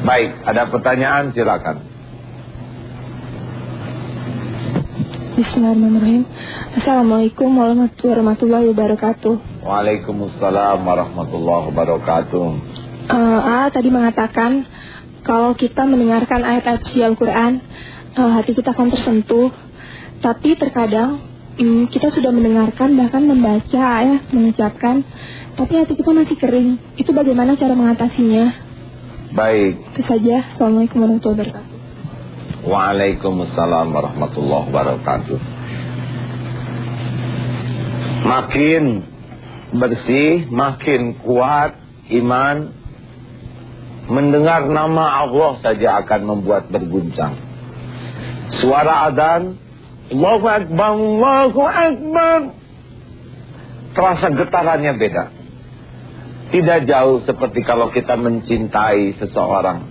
Baik, ada pertanyaan, silakan. Bismillahirrahmanirrahim. Assalamualaikum warahmatullahi wabarakatuh. Waalaikumsalam warahmatullahi wabarakatuh. Tadi mengatakan kalau kita mendengarkan ayat-ayat suci Al-Quran, hati kita akan tersentuh. Tapi terkadang kita sudah mendengarkan, bahkan membaca, mengucapkan, tapi hati kita masih kering. Itu bagaimana cara mengatasinya? Baik. Itu saja. Assalamualaikum warahmatullahi wabarakatuh. Waalaikumsalam warahmatullahi wabarakatuh. Makin bersih, makin kuat iman. Mendengar nama Allah saja akan membuat berguncang. Suara adzan, Allahu Akbar, Allahu Akbar, terasa getarannya beda. Tidak jauh seperti kalau kita mencintai seseorang.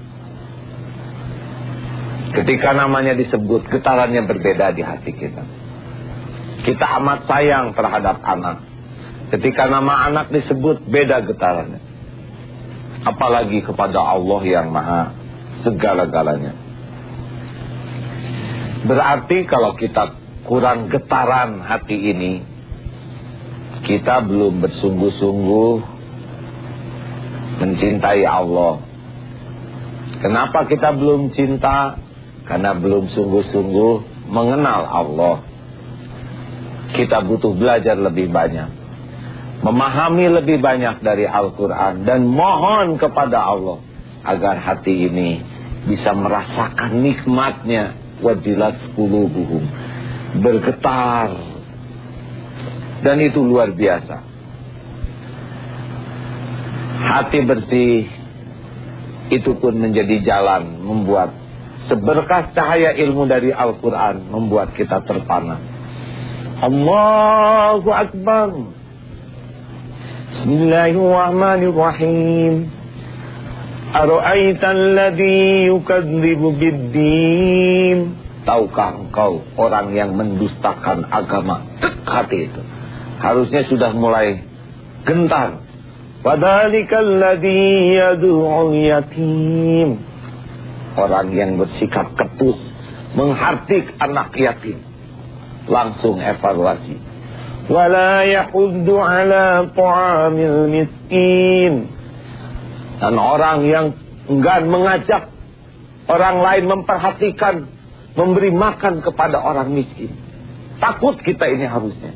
Ketika namanya disebut, getarannya berbeda di hati kita. Kita amat sayang terhadap anak. Ketika nama anak disebut, beda getarannya. Apalagi kepada Allah yang maha segala-galanya. Berarti kalau kita kurang getaran hati ini, kita belum bersungguh-sungguh mencintai Allah. Kenapa kita belum cinta? Karena belum sungguh-sungguh mengenal Allah. Kita butuh belajar lebih banyak, memahami lebih banyak dari Al-Quran, dan mohon kepada Allah agar hati ini bisa merasakan nikmatnya. Wajilat qulubuhum, bergetar, dan itu luar biasa. Hati bersih itu pun menjadi jalan membuat seberkas cahaya ilmu dari Al-Quran membuat kita terpana. Allahu Akbar. Bismillahirrahmanirrahim. Ara'aita alladhi yukadzibu biddin. Tahukah engkau orang yang mendustakan agama? Hati itu harusnya sudah mulai gentar. Wadzalikal ladzi yad'ul yatim. Orang yang bersikap ketus, menghardik anak yatim, langsung evaluasi. Wala yahuddu ala ta'amil miskin. Dan orang yang enggan mengajak orang lain memperhatikan, memberi makan kepada orang miskin. Takut kita ini harusnya.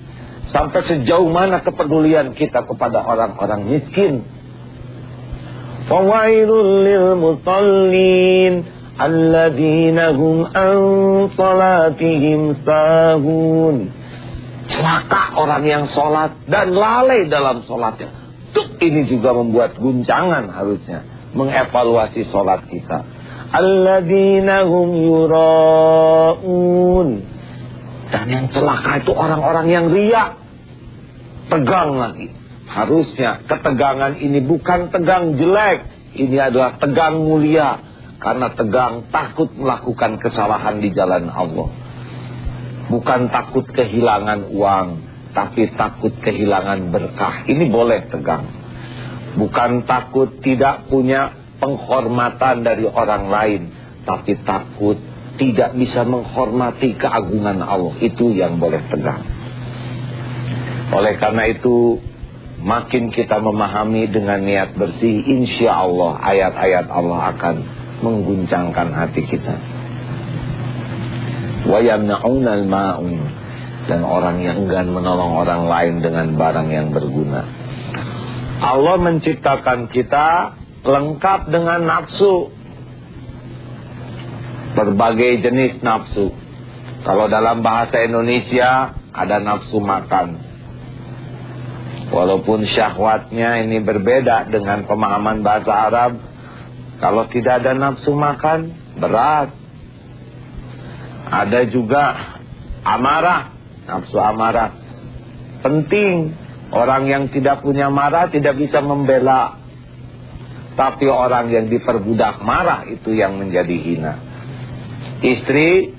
Sampai sejauh mana kepedulian kita kepada orang-orang miskin. Fawailul lil musallin alladzina hum an salatihim sahun. Celaka orang yang sholat dan lalai dalam sholatnya. Ini juga membuat guncangan harusnya. Mengevaluasi sholat kita. Alladzina hum yura'un. Dan yang celaka itu orang-orang yang riya. Tegang lagi. Harusnya ketegangan ini bukan tegang jelek. Ini adalah tegang mulia. Karena tegang takut melakukan kesalahan di jalan Allah. Bukan takut kehilangan uang, tapi takut kehilangan berkah. Ini boleh tegang. Bukan takut tidak punya penghormatan dari orang lain, tapi takut tidak bisa menghormati keagungan Allah. Itu yang boleh tegang. Oleh karena itu, makin kita memahami dengan niat bersih, insya Allah ayat-ayat Allah akan mengguncangkan hati kita. Wa yamna'unal ma'un. Dan orang yang enggan menolong orang lain dengan barang yang berguna. Allah menciptakan kita lengkap dengan nafsu. Berbagai jenis nafsu. Kalau dalam bahasa Indonesia ada nafsu makan. Walaupun syahwatnya ini berbeda dengan pemahaman bahasa Arab. Kalau tidak ada nafsu makan, berat. Ada juga amarah, nafsu amarah. Penting, orang yang tidak punya marah tidak bisa membela. Tapi orang yang diperbudak marah itu yang menjadi hina. Istri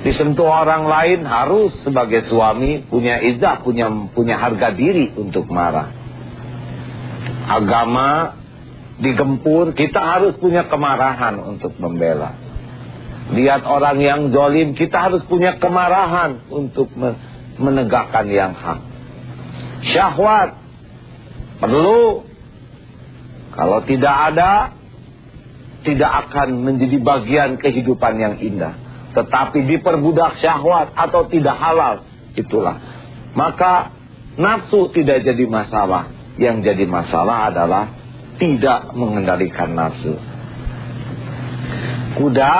disentuh orang lain harus sebagai suami punya izzah, punya harga diri untuk marah. Agama digempur, kita harus punya kemarahan untuk membela. Lihat orang yang zalim, kita harus punya kemarahan untuk menegakkan yang hak. Syahwat perlu. Kalau tidak ada, tidak akan menjadi bagian kehidupan yang indah. Tetapi diperbudak syahwat atau tidak halal, itulah. Maka nafsu tidak jadi masalah. Yang jadi masalah adalah tidak mengendalikan nafsu. Kuda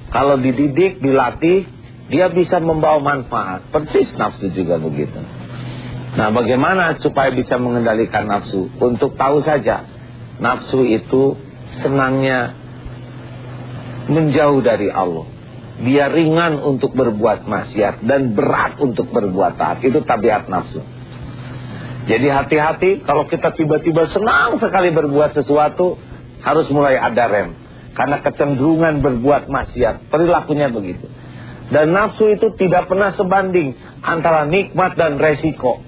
kalau dididik, dilatih, dia bisa membawa manfaat. Persis nafsu juga begitu. Nah, bagaimana supaya bisa mengendalikan nafsu? Untuk tahu saja, nafsu itu senangnya menjauh dari Allah. Dia ringan untuk berbuat maksiat dan berat untuk berbuat taat. Itu tabiat nafsu. Jadi hati-hati kalau kita tiba-tiba senang sekali berbuat sesuatu, harus mulai ada rem. Karena kecenderungan berbuat maksiat, perilakunya begitu. Dan nafsu itu tidak pernah sebanding antara nikmat dan resiko.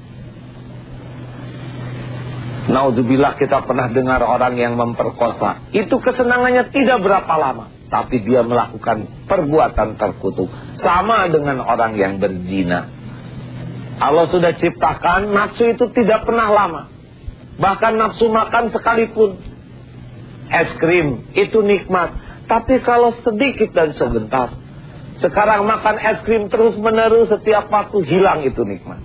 Nauzubillah, kita pernah dengar orang yang memperkosa. Itu kesenangannya tidak berapa lama, tapi dia melakukan perbuatan terkutuk. Sama dengan orang yang berzina. Allah sudah ciptakan nafsu itu tidak pernah lama. Bahkan nafsu makan sekalipun, es krim itu nikmat, tapi kalau sedikit dan sebentar. Sekarang makan es krim terus menerus setiap waktu, hilang itu nikmat.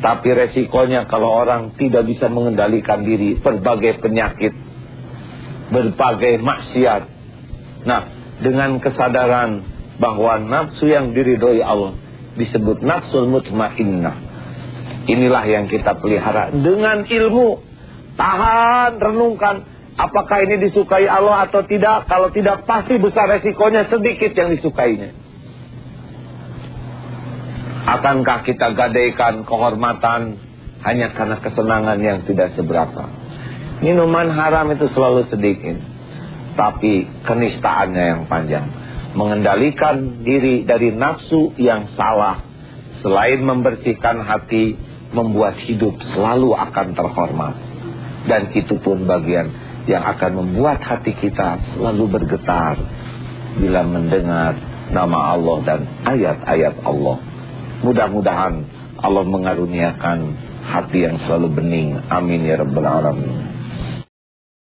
Tapi resikonya kalau orang tidak bisa mengendalikan diri, berbagai penyakit, berbagai maksiat. Nah, dengan kesadaran bahwa nafsu yang diridhoi Allah disebut nafsul mutmainnah. Inilah yang kita pelihara dengan ilmu. Tahan, renungkan, apakah ini disukai Allah atau tidak. Kalau tidak, pasti besar resikonya, sedikit yang disukainya. Akankah kita gadaikan kehormatan hanya karena kesenangan yang tidak seberapa? Minuman haram itu selalu sedikit, tapi kenistaannya yang panjang. Mengendalikan diri dari nafsu yang salah, selain membersihkan hati, membuat hidup selalu akan terhormat. Dan itu pun bagian yang akan membuat hati kita selalu bergetar bila mendengar nama Allah dan ayat-ayat Allah. Mudah-mudahan Allah mengaruniakan hati yang selalu bening. Amin ya rabbal alamin.